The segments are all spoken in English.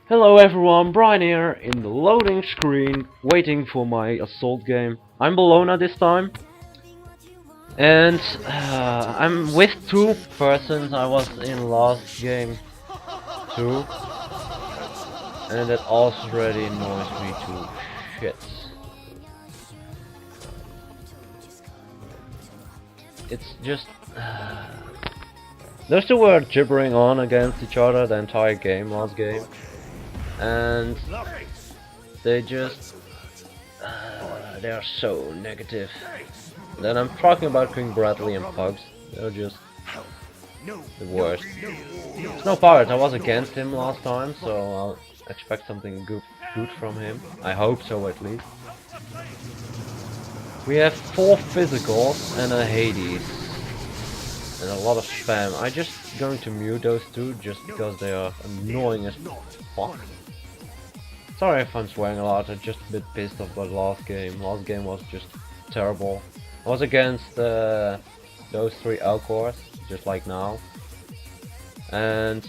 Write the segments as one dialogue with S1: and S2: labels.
S1: Hello everyone, Brian here in the loading screen, waiting for my assault game. I'm Bellona this time, and I'm with two persons. I was in last game too, and that already annoys me to shit. It's just those two were gibbering on against each other the entire game, last game. And they just they are so negative. Then I'm talking about King Bradley and Pugs. They're just the worst. It's no pirate. I was against him last time, so I'll expect something good from him. I hope so, at least. We have 4 physicals and a Hades and a lot of spam. I'm just going to mute those two just because they are annoying as fuck. Sorry if I'm swearing a lot, I'm just a bit pissed off about last game. Last game was just terrible. I was against those 3 Nightcores, just like now. And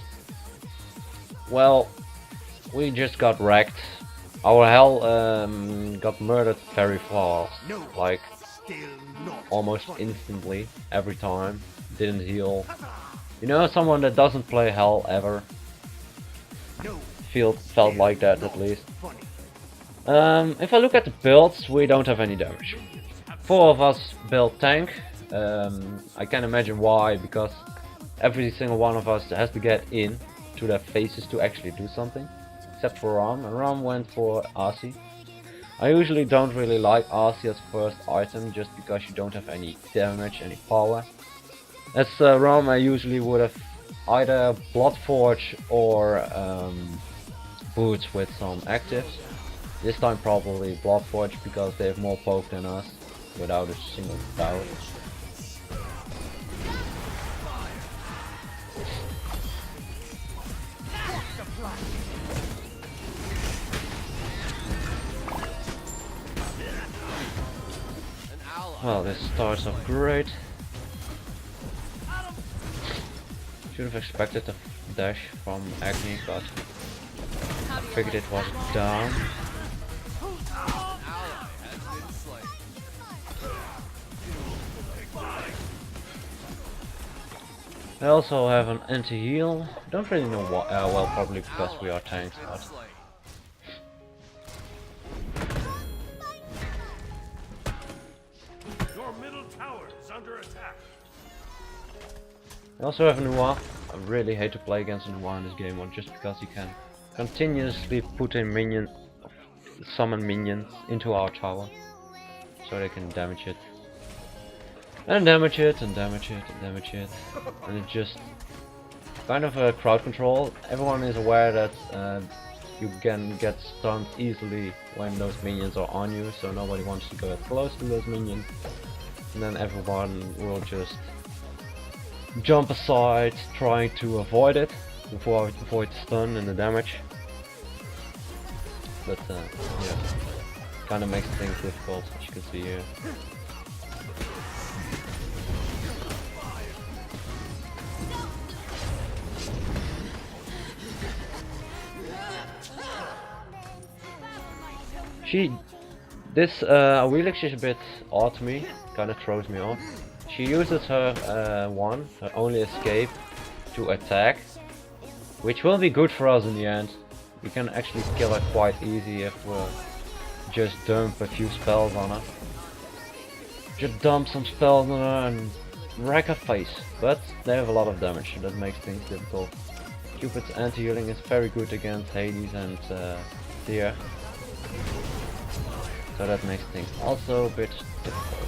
S1: well, we just got wrecked. Our hell got murdered very fast, like almost instantly, every time. Didn't heal. You know, someone that doesn't play hell ever. Felt like that at least. If I look at the builds, we don't have any damage. 4 of us build tank. I can imagine why, because every single one of us has to get in to their faces to actually do something. Except for Ram, and Ram went for RC. I usually don't really like RC as first item, just because you don't have any damage, any power. As Ram, I usually would have either Bloodforge or boots with some actives. This time probably Bloodforge because they have more poke than us without a single doubt. Well, this starts off great. Should have expected a dash from Agni, but I figured it was down. I also have an anti-heal. Don't really know what. Well, probably because we are tanks. But
S2: your middle tower is under attack.
S1: I also have Noir. I really hate to play against Noir in this game, or just because he can continuously put in summon minions into our tower, so they can damage it. And damage it, and damage it, and damage it. And it's just kind of a crowd control. Everyone is aware that you can get stunned easily when those minions are on you, so nobody wants to go close to those minions. And then everyone will just jump aside, trying to avoid it, avoid the stun and the damage. But yeah, kind of makes things difficult, as you can see here. This Wheelix is a bit odd to me, kind of throws me off. She uses her her only escape, to attack, which will be good for us in the end. We can actually kill her quite easy if we just dump a few spells on her. Just dump some spells on her and wreck her face, but they have a lot of damage, so that makes things difficult. Cupid's anti-healing is very good against Hades and Deer, so that makes things also a bit difficult.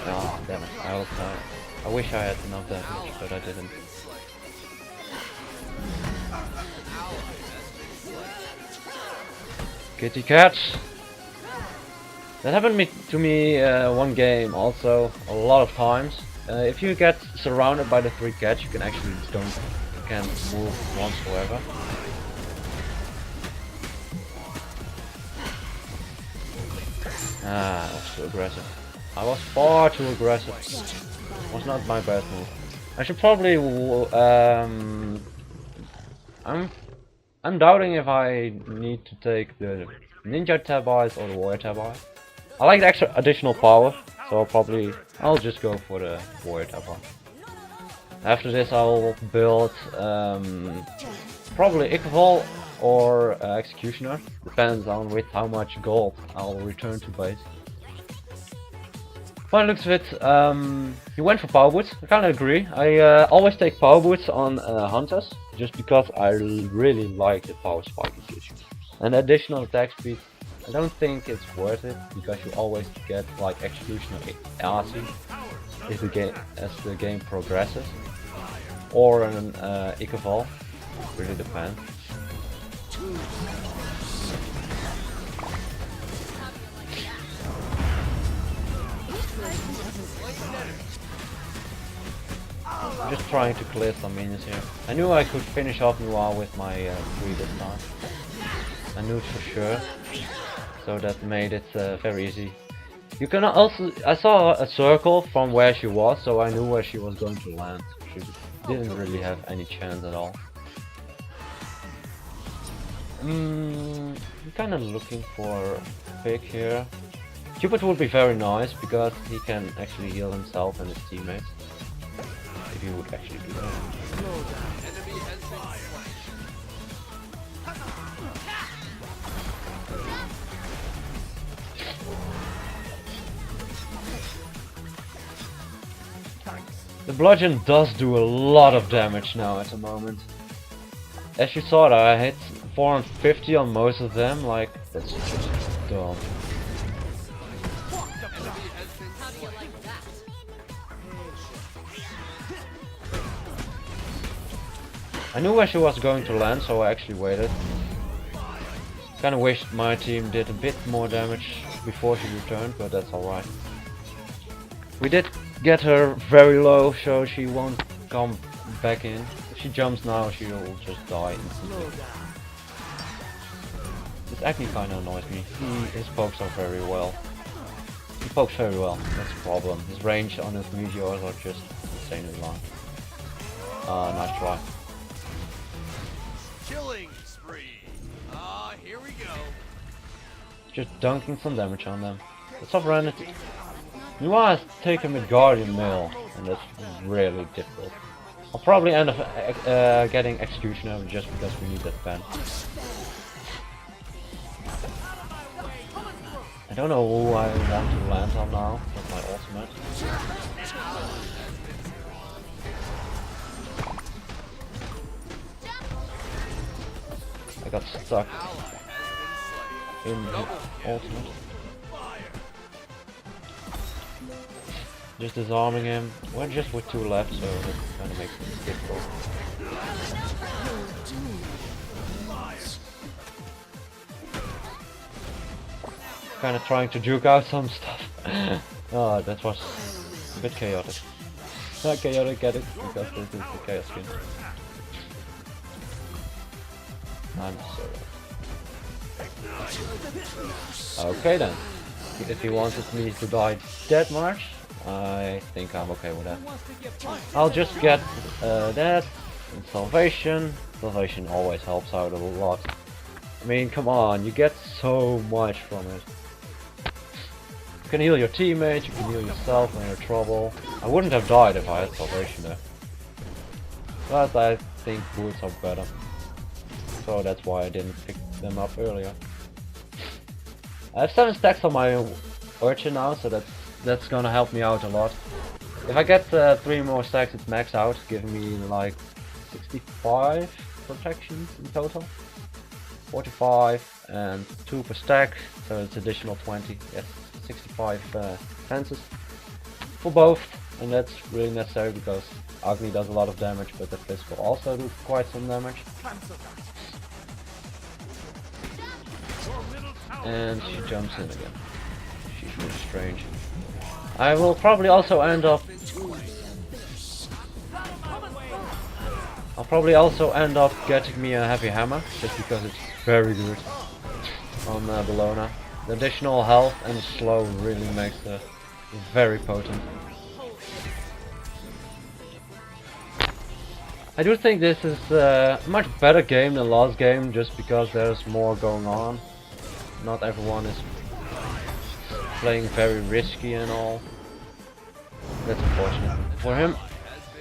S1: Oh, damn it, I wish I had enough damage, but I didn't. Kitty cats! That happened to me one game also, a lot of times. If you get surrounded by the 3 cats, you can actually can't move whatsoever. Ah, I was too aggressive. I was far too aggressive. Was not my best move. I should probably I'm doubting if I need to take the ninja tab eyes or the warrior tab eye. I like the extra additional power, so I'll just go for the warrior tab eye. After this I'll build probably Iqval or Executioner, depends on with how much gold I'll return to base. By the looks of it, he went for power boots. I kinda agree. I always take power boots on hunters, just because I really like the power spike it gives you. And additional attack speed, I don't think it's worth it, because you always get like Executioner RC as the game progresses. Or an Iqval, really depends. I'm just trying to clear some minions here. I knew I could finish off Noir with my 3 this time. I knew it for sure, so that made it very easy. You can also, I saw a circle from where she was, so I knew where she was going to land. She didn't really have any chance at all. I'm kind of looking for a pick here. Cupid would be very nice because he can actually heal himself and his teammates. If he would actually do that. The bludgeon does do a lot of damage now at the moment. As you saw, I hit 450 on most of them, like, that's just dumb. I knew where she was going to land, so I actually waited. Kinda wished my team did a bit more damage before she returned, but that's alright. We did get her very low, so she won't come back in. If she jumps now, she'll just die instantly. This Acne kinda annoys me. His pokes are very well. He pokes very well, that's the problem. His range on his meteors are just insanely long. Nice try.
S2: Killing spree. Here we go.
S1: Just dunking some damage on them. The sovereignty. You want to take him with Guardian Mail, and that's really difficult. I'll probably end up getting Executioner just because we need that pen. I don't know who I want to land on now with my ultimate. I got stuck in the ultimate. Just disarming him. We're just with 2 left, so that kind of makes it difficult. Kind of trying to juke out some stuff. Oh, that was a bit chaotic. Not chaotic, get it? Because this is the chaos skin. I'm sorry. Okay then. If he wanted me to die that much, I think I'm okay with that. I'll just get that and Salvation. Salvation always helps out a lot. I mean, come on, you get so much from it. You can heal your teammates, you can heal yourself when you're in trouble. I wouldn't have died if I had Salvation there. But I think boots are better. So that's why I didn't pick them up earlier. I have 7 stacks on my Urchin now, so that's gonna help me out a lot. If I get 3 more stacks, it's maxed out, giving me like 65 protections in total. 45 and 2 per stack, so it's additional 20. Yes, 65 fences for both, and that's really necessary because Agni does a lot of damage, but the Fist will also do quite some damage. And she jumps in again. She's really strange. I will probably also end up... I'll probably also end up getting me a heavy hammer, just because it's very good on Bellona. The additional health and slow really makes it very potent. I do think this is a much better game than last game, just because there's more going on. Not everyone is playing very risky and all. That's unfortunate for him.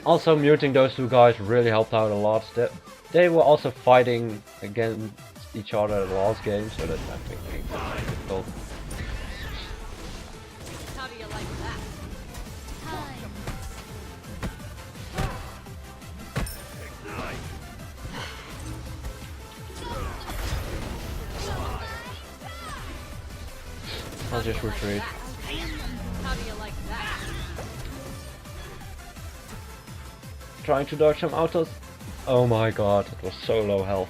S1: Also, muting those two guys really helped out a lot. They were also fighting against each other the last game, so that's I think difficult.
S3: How do you like that?
S1: I'll just retreat.
S3: How do you like that?
S1: Trying to dodge some autos. Oh my god, it was so low health.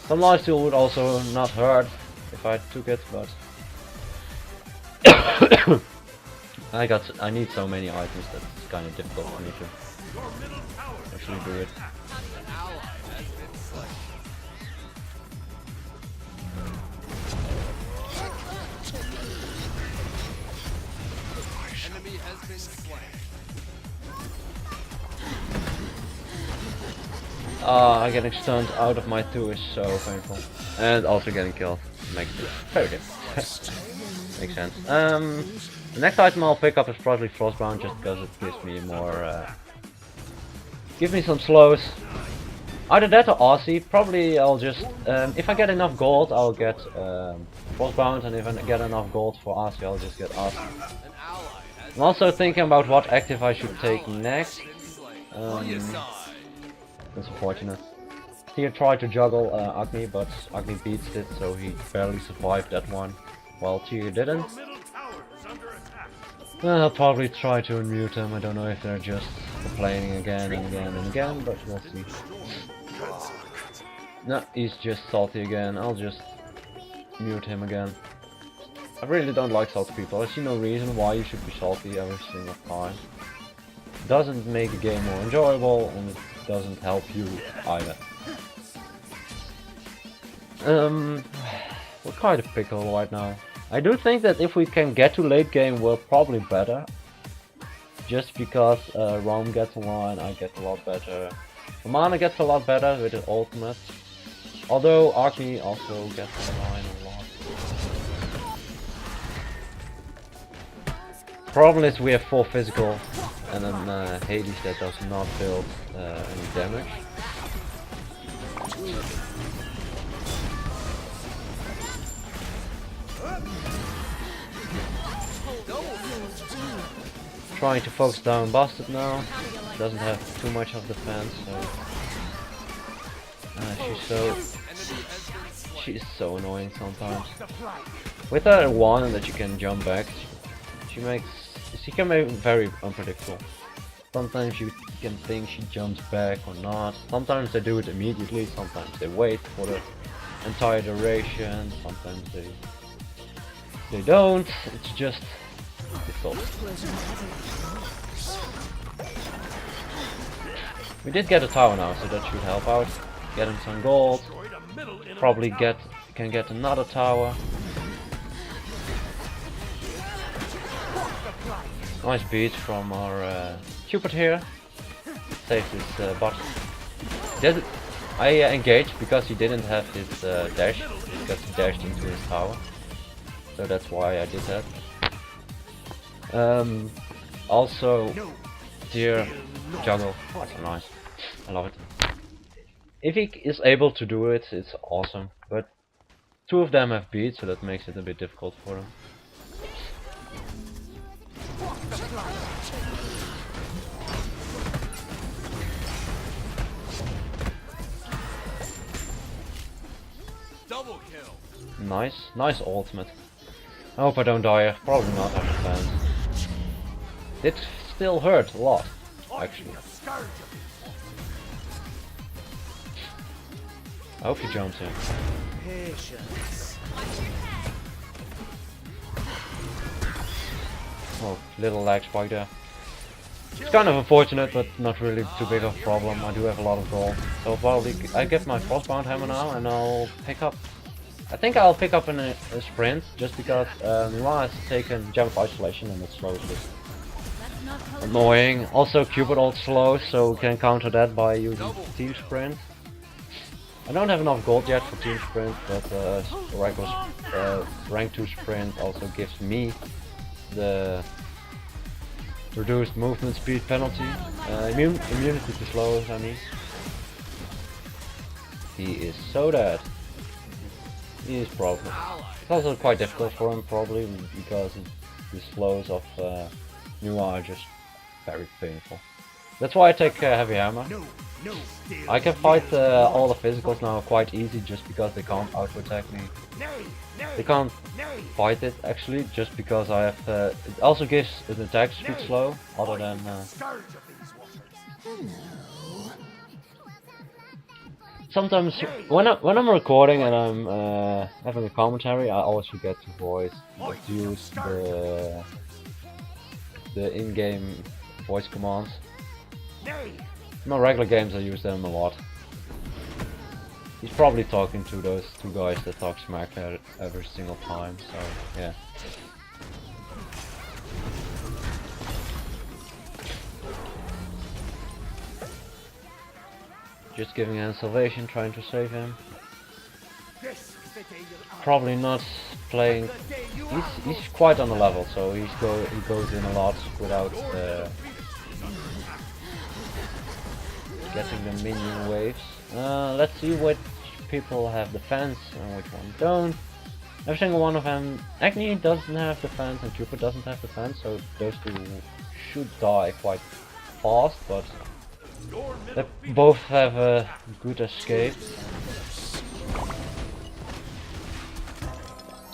S1: Some lifesteal would also not hurt if I took it, but I need so many items that it's kind of difficult for me to actually do it.
S2: Enemy has been slain.
S1: Getting stunned out of my 2 is so painful. And also getting killed makes it very difficult. Makes sense. The next item I'll pick up is probably Frostbound, just because it gives me more give me some slows. Either that or Aussie. Probably I'll just if I get enough gold I'll get Frostbound, and if I get enough gold for Aussie I'll just get Aussie.
S2: An ally has
S1: I'm also thinking about what active I should take next.
S2: been slain. On your side.
S1: That's unfortunate. He tried to juggle Agni, but Agni beats it, so he barely survived that one, while Tyr didn't. I'll probably try to unmute him. I don't know if they're just complaining again and again and again, but we'll see. No, he's just salty again. I'll just mute him again. I really don't like salty people. I see no reason why you should be salty every single time. It doesn't make the game more enjoyable, and it doesn't help you either. We're kind of pickle right now. I do think that if we can get to late game, we're probably better. Just because Rom gets online, I get a lot better. Romana gets a lot better with his ultimate. Although Agni also gets online a lot. Problem is we have 4 physical and then Hades that does not build any damage. Trying to focus down Bastard now. Doesn't have too much of defense, so she's so annoying sometimes. With her one that you can jump back, she can make very unpredictable. Sometimes you can think she jumps back or not. Sometimes they do it immediately, sometimes they wait for the entire duration, sometimes they don't. It's just difficult. We did get a tower now, so that should help out. Getting some gold. Probably can get another tower. Nice beat from our Cupid here. Saved his bot. I engaged because he didn't have his dash, because he dashed into his tower. So that's why I did that. Also, Tyr juggle. Oh, so nice. I love it. If he is able to do it, it's awesome. But 2 of them have beat, so that makes it a bit difficult for him.
S2: Double kill.
S1: Nice ultimate. I hope I don't die. Probably not after fans. It still hurt a lot, actually. I hope he jumps in. Oh, little lag spike there. It's kind of unfortunate, but not really too big of a problem. I do have a lot of gold. So probably I get my Frostbound hammer now and I'll pick up I think I'll pick up a sprint just because Milan has taken Gem of Isolation and it slows it.
S3: That's not how
S1: Annoying. Also Cupid ult slow, so we can counter that by using Team Sprint. I don't have enough gold yet for Team Sprint, but rank 2 Sprint also gives me the reduced movement speed penalty. Immunity to slows, I mean. He is so dead. He is probably. It's also quite difficult for him probably because the slows of Nua are just very painful. That's why I take heavy hammer. I can fight all the physicals now quite easy just because they can't auto attack me. They can't fight it actually just because I have. It also gives an attack speed slow other than. Sometimes when I'm recording and I'm having a commentary, I always forget to use the in-game voice commands. In my regular games, I use them a lot. He's probably talking to those two guys that talk smack every single time. So yeah. Just giving him salvation, trying to save him. Probably not playing. He's quite on the level, so he goes in a lot without getting the minion waves. Let's see which people have defense and which one don't. Every single one of them. Agni doesn't have defense and Cupid doesn't have defense, so those two should die quite fast, but they both have a good escape.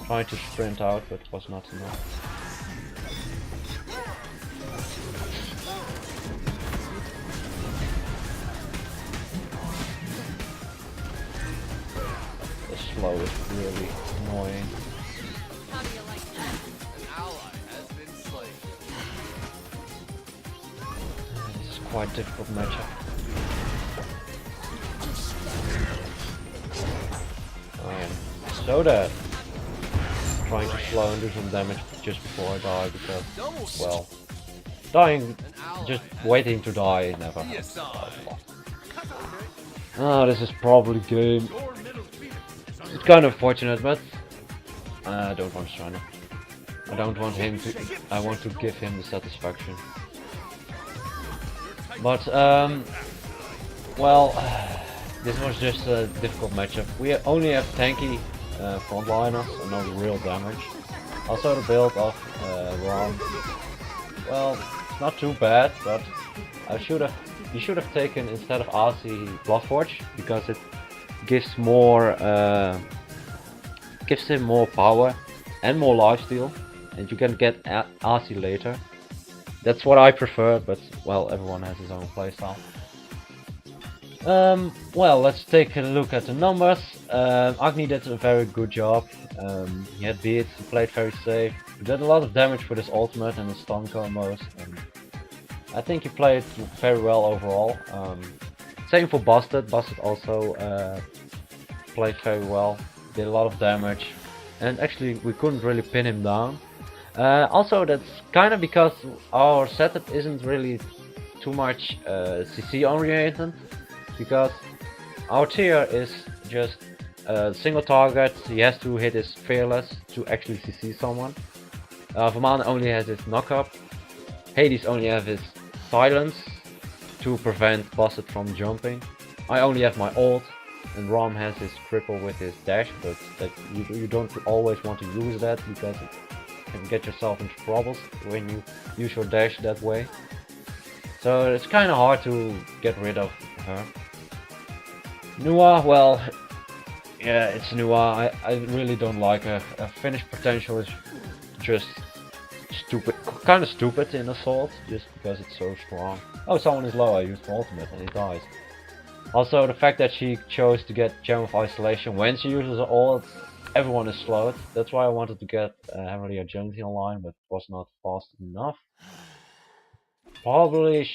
S1: Trying to sprint out, but was not enough. The slow is really annoying.
S3: How do you like that?
S2: An ally has been slain.
S1: It's quite a difficult matchup. I am so dead. Trying to slow and do some damage just before I die because, well, dying, just waiting to die never happens. Oh, this is probably game. It's kind of fortunate, but I don't want Shiner. I don't want him to. I want to give him the satisfaction. But well, this was just a difficult matchup. We only have tanky frontliners and no real damage. Also the build of Rom. Well, it's not too bad, but you should have taken instead of RC Bloodforge because it gives him more power and more lifesteal, and you can get RC later. That's what I prefer, but well, everyone has his own playstyle. Well, let's take a look at the numbers. Agni did a very good job. He had beats, he played very safe. He did a lot of damage with his ultimate and his stun combos. I think he played very well overall. Same for Busted. Busted also played very well. Did a lot of damage. And actually we couldn't really pin him down. Also that's kind of because our setup isn't really too much CC oriented. Because our tier is just a single target, he has to hit his fearless to actually CC someone. Verman only has his knock-up, Hades only has his silence to prevent Busted from jumping. I only have my ult, and Rom has his cripple with his dash, but that you don't always want to use that because it can get yourself into troubles when you use your dash that way. So it's kind of hard to get rid of her. Nua, well, yeah, it's Nua. I really don't like her. Her finish potential is just stupid, kind of stupid in Assault, just because it's so strong. Oh, someone is low, I used my ultimate and he dies. Also, the fact that she chose to get Gem of Isolation when she uses her ult, everyone is slowed. That's why I wanted to get Heavenly Agility online, but it was not fast enough. Probably,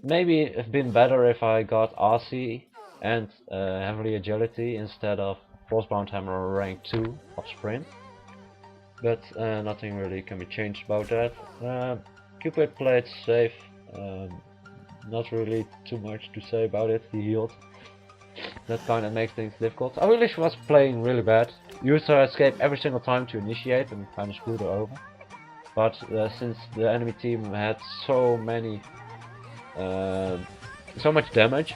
S1: maybe it'd been better if I got RC and Heavenly Agility instead of Frostbound Hammer rank 2 of Sprint. But nothing really can be changed about that. Cupid played safe, not really too much to say about it, he healed. That kind of makes things difficult. Irish was playing really bad. Used her escape every single time to initiate and kind of screwed her over. But since the enemy team had so much damage,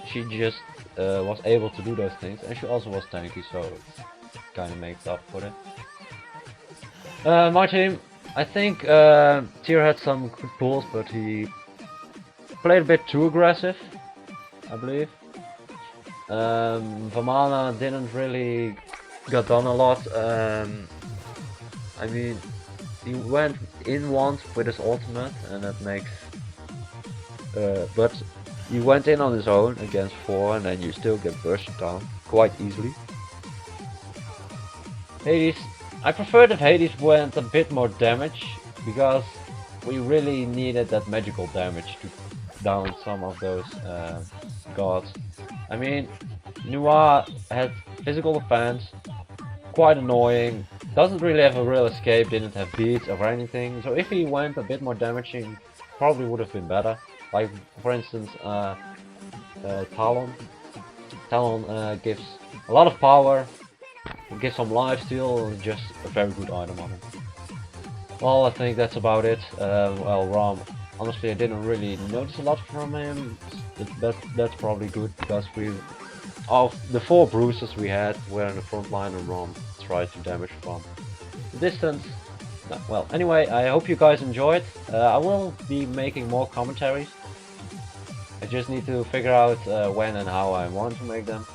S1: she just was able to do those things, and she also was tanky, so it kind of makes up for it. My team, I think Tyr had some good pulls, but he played a bit too aggressive, I believe. Vamana didn't really got done a lot. I mean, he went in once with his ultimate, and that makes. But he went in on his own against 4, and then you still get bursted down quite easily. Hades, I preferred if Hades went a bit more damage, because we really needed that magical damage to down some of those gods. I mean, Noir had physical defense, quite annoying, doesn't really have a real escape, didn't have beats or anything, so if he went a bit more damaging, probably would have been better. Like, for instance, Talon. Talon gives a lot of power, gives some lifesteal, just a very good item on him. Well, I think that's about it. Well, Rom, honestly I didn't really notice a lot from him. That's probably good, because of the 4 bruises we had were in the front line, and Rom tried to damage from the distance. Well, anyway, I hope you guys enjoyed. I will be making more commentaries. I just need to figure out when and how I want to make them.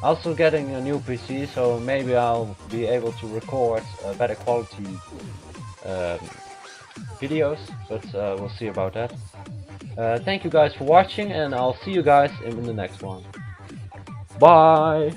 S1: Also getting a new PC, so maybe I'll be able to record better quality videos, but we'll see about that. Thank you guys for watching, and I'll see you guys in the next one. Bye!